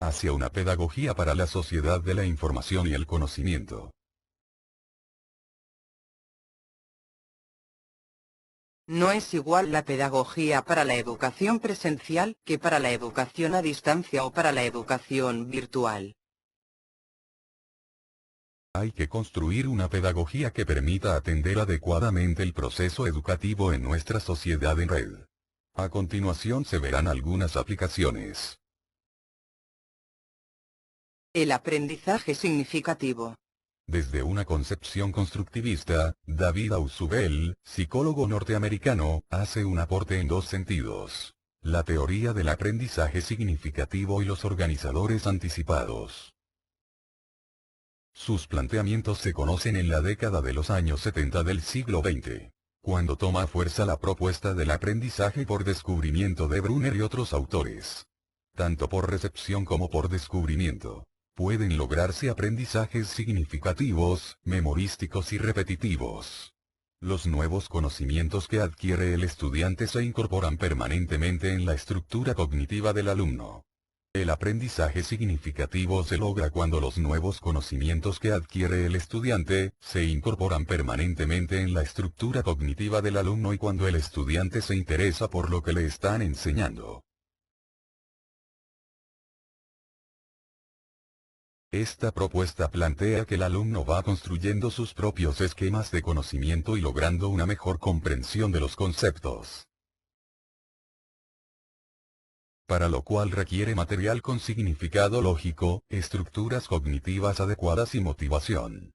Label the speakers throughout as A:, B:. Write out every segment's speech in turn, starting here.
A: hacia una pedagogía para la sociedad de la información y el conocimiento.
B: No es igual la pedagogía para la educación presencial que para la educación a distancia o para la educación virtual.
A: Hay que construir una pedagogía que permita atender adecuadamente el proceso educativo en nuestra sociedad en red. A continuación se verán algunas aplicaciones.
B: El aprendizaje significativo.
A: Desde una concepción constructivista, David Ausubel, psicólogo norteamericano, hace un aporte en dos sentidos: la teoría del aprendizaje significativo y los organizadores anticipados. Sus planteamientos se conocen en la década de los años 70 del siglo XX, cuando toma fuerza la propuesta del aprendizaje por descubrimiento de Brunner y otros autores. Tanto por recepción como por descubrimiento, pueden lograrse aprendizajes significativos, memorísticos y repetitivos. Los nuevos conocimientos que adquiere el estudiante se incorporan permanentemente en la estructura cognitiva del alumno. El aprendizaje significativo se logra cuando los nuevos conocimientos que adquiere el estudiante se incorporan permanentemente en la estructura cognitiva del alumno y cuando el estudiante se interesa por lo que le están enseñando. Esta propuesta plantea que el alumno va construyendo sus propios esquemas de conocimiento y logrando una mejor comprensión de los conceptos, para lo cual requiere material con significado lógico, estructuras cognitivas adecuadas y motivación.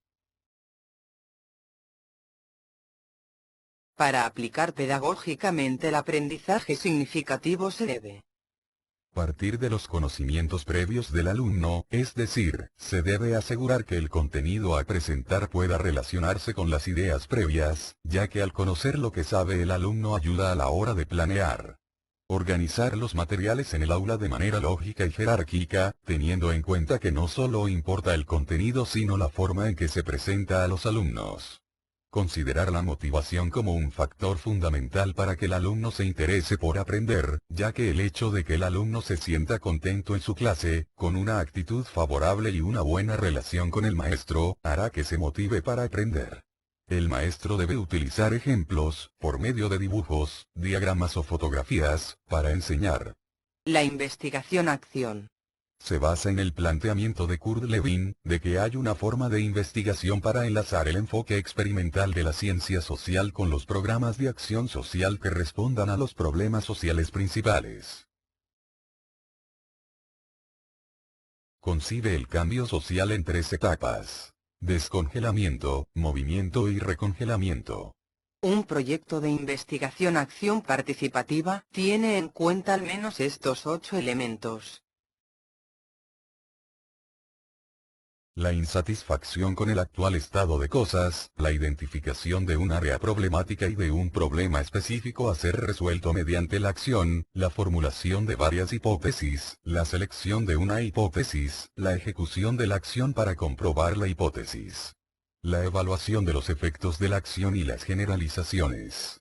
B: Para aplicar pedagógicamente el aprendizaje significativo se debe
A: partir de los conocimientos previos del alumno, es decir, se debe asegurar que el contenido a presentar pueda relacionarse con las ideas previas, ya que al conocer lo que sabe el alumno ayuda a la hora de planear. Organizar los materiales en el aula de manera lógica y jerárquica, teniendo en cuenta que no solo importa el contenido sino la forma en que se presenta a los alumnos. Considerar la motivación como un factor fundamental para que el alumno se interese por aprender, ya que el hecho de que el alumno se sienta contento en su clase, con una actitud favorable y una buena relación con el maestro, hará que se motive para aprender. El maestro debe utilizar ejemplos, por medio de dibujos, diagramas o fotografías, para enseñar.
B: la investigación-acción.
A: Se basa en el planteamiento de Kurt Lewin, de que hay una forma de investigación para enlazar el enfoque experimental de la ciencia social con los programas de acción social que respondan a los problemas sociales principales. Concibe el cambio social en tres etapas: descongelamiento, movimiento y recongelamiento.
B: Un proyecto de investigación-acción participativa tiene en cuenta al menos estos 8 elementos.
A: La insatisfacción con el actual estado de cosas, la identificación de un área problemática y de un problema específico a ser resuelto mediante la acción, la formulación de varias hipótesis, la selección de una hipótesis, la ejecución de la acción para comprobar la hipótesis, la evaluación de los efectos de la acción y las generalizaciones.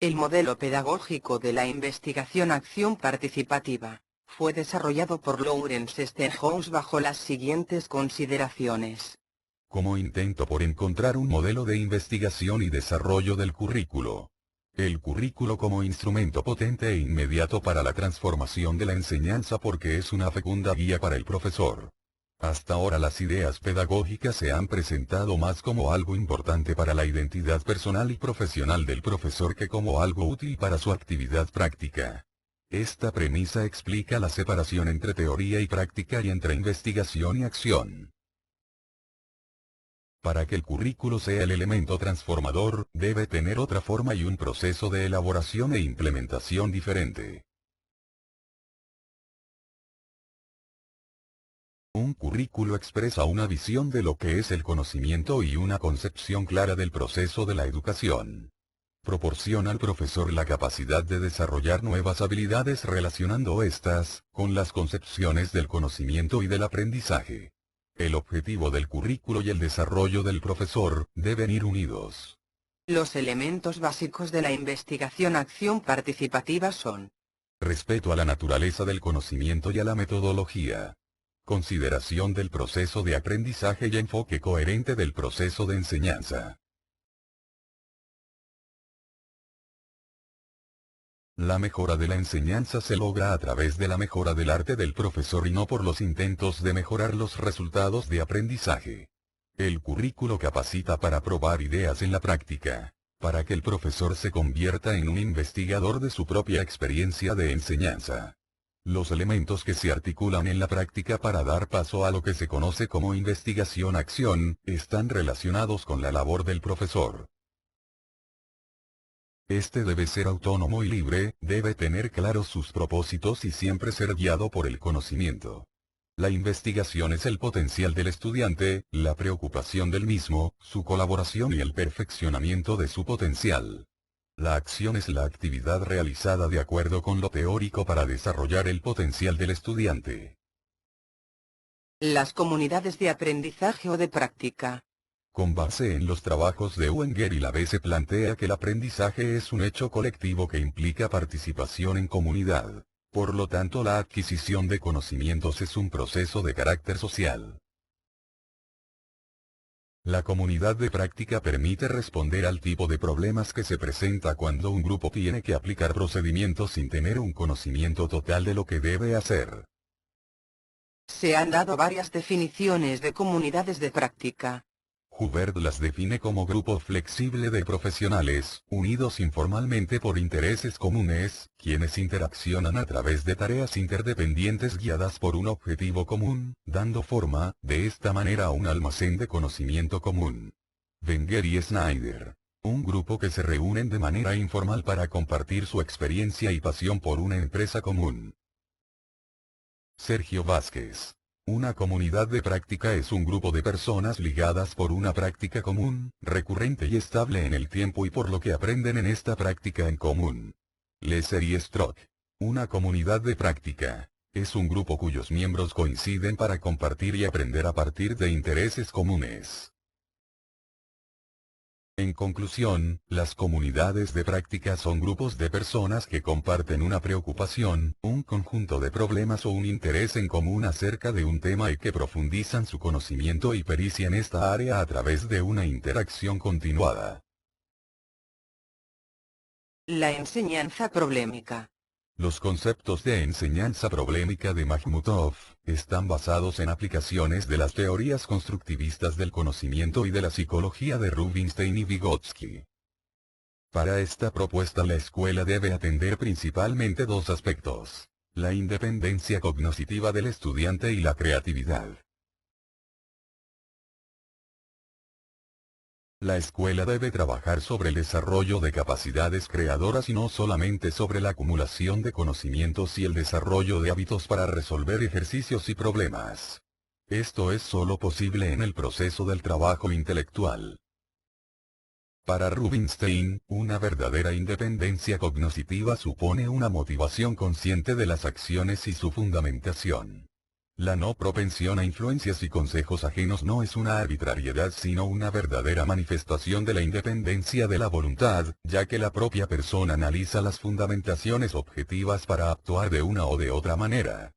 B: El modelo pedagógico de la investigación-acción participativa fue desarrollado por Lawrence Stenhouse bajo las siguientes consideraciones.
A: Como intento por encontrar un modelo de investigación y desarrollo del currículo. El currículo como instrumento potente e inmediato para la transformación de la enseñanza porque es una fecunda guía para el profesor. Hasta ahora las ideas pedagógicas se han presentado más como algo importante para la identidad personal y profesional del profesor que como algo útil para su actividad práctica. Esta premisa explica la separación entre teoría y práctica y entre investigación y acción. Para que el currículo sea el elemento transformador, debe tener otra forma y un proceso de elaboración e implementación diferente. Un currículo expresa una visión de lo que es el conocimiento y una concepción clara del proceso de la educación. Proporciona al profesor la capacidad de desarrollar nuevas habilidades relacionando estas con las concepciones del conocimiento y del aprendizaje. El objetivo del currículo y el desarrollo del profesor deben ir unidos.
B: Los elementos básicos de la investigación-acción participativa son:
A: respeto a la naturaleza del conocimiento y a la metodología, consideración del proceso de aprendizaje y enfoque coherente del proceso de enseñanza. La mejora de la enseñanza se logra a través de la mejora del arte del profesor y no por los intentos de mejorar los resultados de aprendizaje. El currículo capacita para probar ideas en la práctica, para que el profesor se convierta en un investigador de su propia experiencia de enseñanza. Los elementos que se articulan en la práctica para dar paso a lo que se conoce como investigación-acción, están relacionados con la labor del profesor. Este debe ser autónomo y libre, debe tener claros sus propósitos y siempre ser guiado por el conocimiento. La investigación es el potencial del estudiante, la preocupación del mismo, su colaboración y el perfeccionamiento de su potencial. La acción es la actividad realizada de acuerdo con lo teórico para desarrollar el potencial del estudiante.
B: Las comunidades de aprendizaje o de práctica.
A: Con base en los trabajos de Wenger y Lavie se plantea que el aprendizaje es un hecho colectivo que implica participación en comunidad. Por lo tanto, la adquisición de conocimientos es un proceso de carácter social. La comunidad de práctica permite responder al tipo de problemas que se presenta cuando un grupo tiene que aplicar procedimientos sin tener un conocimiento total de lo que debe hacer.
B: Se han dado varias definiciones de comunidades de práctica.
A: Hubert las define como grupo flexible de profesionales, unidos informalmente por intereses comunes, quienes interaccionan a través de tareas interdependientes guiadas por un objetivo común, dando forma, de esta manera, a un almacén de conocimiento común. Wenger y Snyder. Un grupo que se reúnen de manera informal para compartir su experiencia y pasión por una empresa común. Sergio Vázquez. Una comunidad de práctica es un grupo de personas ligadas por una práctica común, recurrente y estable en el tiempo y por lo que aprenden en esta práctica en común. Lesser y Strock. Una comunidad de práctica es un grupo cuyos miembros coinciden para compartir y aprender a partir de intereses comunes. En conclusión, las comunidades de práctica son grupos de personas que comparten una preocupación, un conjunto de problemas o un interés en común acerca de un tema y que profundizan su conocimiento y pericia en esta área a través de una interacción continuada.
B: La enseñanza problemática.
A: Los conceptos de enseñanza problemática de Makhmutov están basados en aplicaciones de las teorías constructivistas del conocimiento y de la psicología de Rubinstein y Vygotsky. Para esta propuesta la escuela debe atender principalmente dos aspectos: la independencia cognitiva del estudiante y la creatividad. La escuela debe trabajar sobre el desarrollo de capacidades creadoras y no solamente sobre la acumulación de conocimientos y el desarrollo de hábitos para resolver ejercicios y problemas. Esto es solo posible en el proceso del trabajo intelectual. Para Rubinstein, una verdadera independencia cognitiva supone una motivación consciente de las acciones y su fundamentación. La no propensión a influencias y consejos ajenos no es una arbitrariedad sino una verdadera manifestación de la independencia de la voluntad, ya que la propia persona analiza las fundamentaciones objetivas para actuar de una o de otra manera.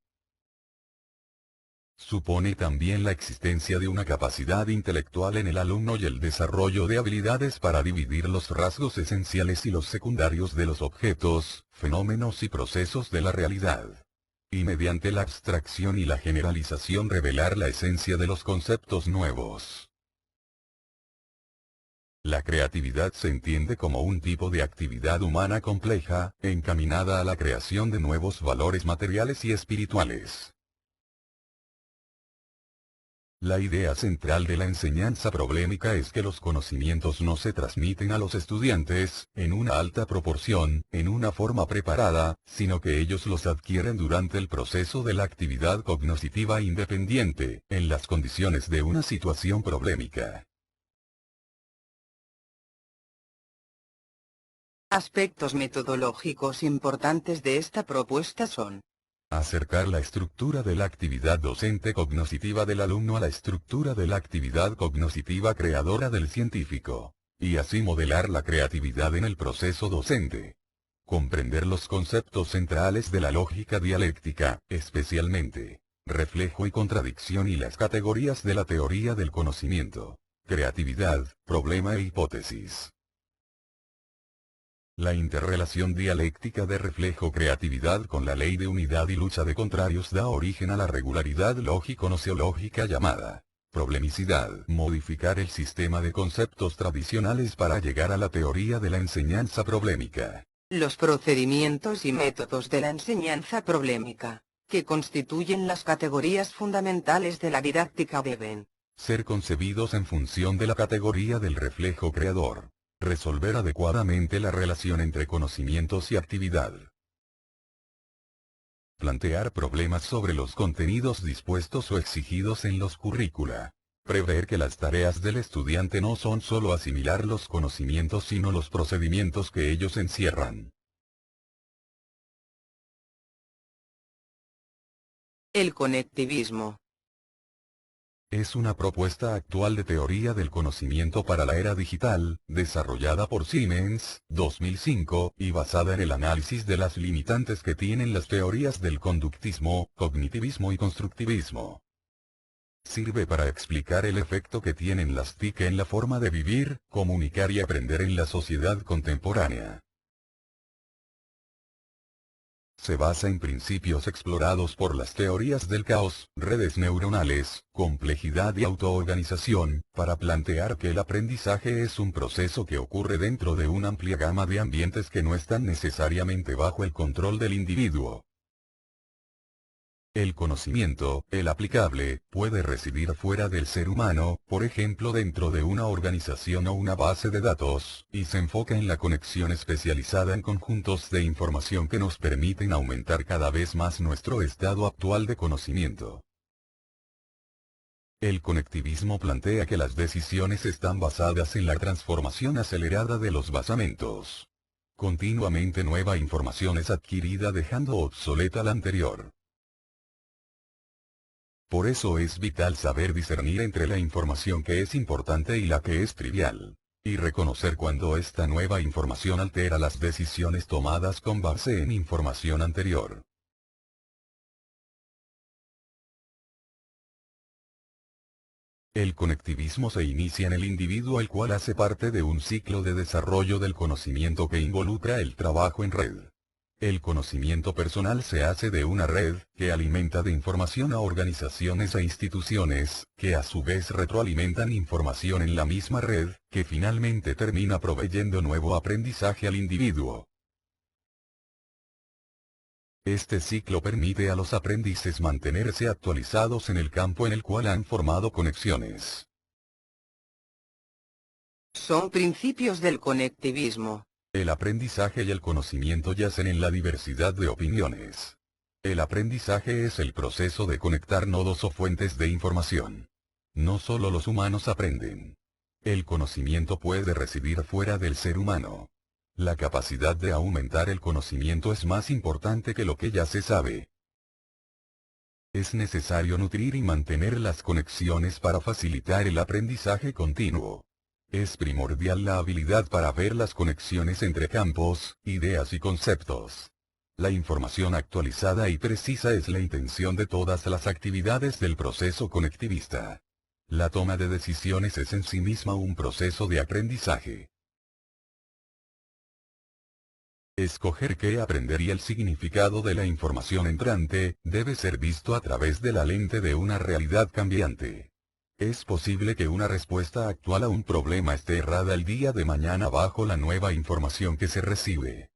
A: Supone también la existencia de una capacidad intelectual en el alumno y el desarrollo de habilidades para dividir los rasgos esenciales y los secundarios de los objetos, fenómenos y procesos de la realidad. Y mediante la abstracción y la generalización revelar la esencia de los conceptos nuevos. La creatividad se entiende como un tipo de actividad humana compleja, encaminada a la creación de nuevos valores materiales y espirituales. La idea central de la enseñanza problemática es que los conocimientos no se transmiten a los estudiantes, en una alta proporción, en una forma preparada, sino que ellos los adquieren durante el proceso de la actividad cognitiva independiente, en las condiciones de una situación problemática.
B: Aspectos metodológicos importantes de esta propuesta son:
A: Acercar la estructura de la actividad docente cognoscitiva del alumno a la estructura de la actividad cognoscitiva creadora del científico. Y así modelar la creatividad en el proceso docente. Comprender los conceptos centrales de la lógica dialéctica, especialmente reflejo y contradicción y las categorías de la teoría del conocimiento. Creatividad, problema e hipótesis. La interrelación dialéctica de reflejo-creatividad con la ley de unidad y lucha de contrarios da origen a la regularidad lógico-nociológica llamada problemicidad. Modificar el sistema de conceptos tradicionales para llegar a la teoría de la enseñanza problemática.
B: Los procedimientos y métodos de la enseñanza problemática, que constituyen las categorías fundamentales de la didáctica, deben
A: ser concebidos en función de la categoría del reflejo creador. Resolver adecuadamente la relación entre conocimientos y actividad. Plantear problemas sobre los contenidos dispuestos o exigidos en los currícula. Prever que las tareas del estudiante no son solo asimilar los conocimientos sino los procedimientos que ellos encierran.
B: El conectivismo.
A: Es una propuesta actual de teoría del conocimiento para la era digital, desarrollada por Siemens, 2005, y basada en el análisis de las limitantes que tienen las teorías del conductismo, cognitivismo y constructivismo. Sirve para explicar el efecto que tienen las TIC en la forma de vivir, comunicar y aprender en la sociedad contemporánea. Se basa en principios explorados por las teorías del caos, redes neuronales, complejidad y autoorganización, para plantear que el aprendizaje es un proceso que ocurre dentro de una amplia gama de ambientes que no están necesariamente bajo el control del individuo. El conocimiento, el aplicable, puede residir fuera del ser humano, por ejemplo dentro de una organización o una base de datos, y se enfoca en la conexión especializada en conjuntos de información que nos permiten aumentar cada vez más nuestro estado actual de conocimiento. El conectivismo plantea que las decisiones están basadas en la transformación acelerada de los basamentos. Continuamente nueva información es adquirida dejando obsoleta la anterior. Por eso es vital saber discernir entre la información que es importante y la que es trivial, y reconocer cuando esta nueva información altera las decisiones tomadas con base en información anterior. El conectivismo se inicia en el individuo el cual hace parte de un ciclo de desarrollo del conocimiento que involucra el trabajo en red. El conocimiento personal se hace de una red, que alimenta de información a organizaciones e instituciones, que a su vez retroalimentan información en la misma red, que finalmente termina proveyendo nuevo aprendizaje al individuo. Este ciclo permite a los aprendices mantenerse actualizados en el campo en el cual han formado conexiones.
B: Son principios del conectivismo.
A: El aprendizaje y el conocimiento yacen en la diversidad de opiniones. El aprendizaje es el proceso de conectar nodos o fuentes de información. No solo los humanos aprenden. El conocimiento puede residir fuera del ser humano. La capacidad de aumentar el conocimiento es más importante que lo que ya se sabe. Es necesario nutrir y mantener las conexiones para facilitar el aprendizaje continuo. Es primordial la habilidad para ver las conexiones entre campos, ideas y conceptos. La información actualizada y precisa es la intención de todas las actividades del proceso conectivista. La toma de decisiones es en sí misma un proceso de aprendizaje. Escoger qué aprender y el significado de la información entrante, debe ser visto a través de la lente de una realidad cambiante. Es posible que una respuesta actual a un problema esté errada el día de mañana bajo la nueva información que se recibe.